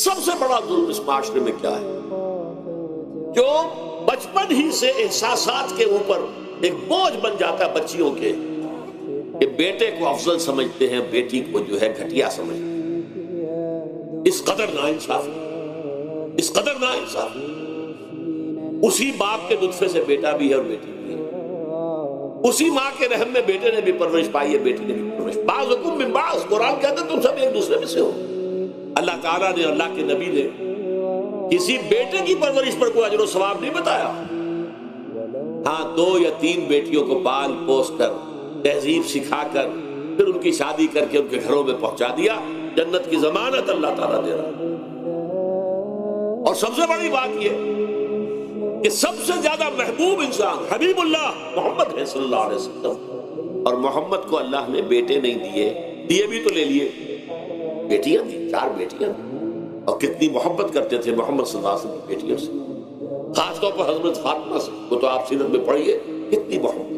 سب سے بڑا ظلم اس معاشرے میں کیا ہے؟ جو بچپن ہی سے احساسات کے اوپر ایک بوجھ بن جاتا ہے بچیوں کے، کہ بیٹے کو افضل سمجھتے ہیں، بیٹی کو جو ہے گھٹیا سمجھتے ہیں۔ اس قدر ناانصافی، اس قدر ناانصافی۔ اسی باپ کے نطفے سے بیٹا بھی ہے اور بیٹی بھی ہے، اسی ماں کے رحم میں بیٹے نے بھی پرورش پائی ہے، بیٹی نے بھی پرورش۔ بعضکم من بعض، قرآن کہتا ہے تم سب ایک دوسرے میں سے ہو۔ اللہ تعالیٰ نے، اللہ کے نبی نے کسی بیٹے کی پرورش پر کوئی اجر و ثواب نہیں بتایا۔ ہاں 2 یا 3 بیٹیوں کو پال پوس کر، تہذیب سکھا کر، پھر ان کی شادی کر کے ان کے گھروں میں پہنچا دیا، جنت کی ضمانت اللہ تعالیٰ دے رہا۔ اور سب سے بڑی بات یہ کہ سب سے زیادہ محبوب انسان حبیب اللہ محمد ہے صلی اللہ علیہ وسلم، اور محمد کو اللہ نے بیٹے نہیں دیے بھی تو لے لیے، بیٹیاں دی، 4 بیٹیاں دی، اور کتنی محبت کرتے تھے محمد صلی اللہ علیہ وسلم کی بیٹیوں سے، خاص طور پر حضرت فاطمہ سے، وہ تو آپ سیرت میں پڑھیے کتنی محبت۔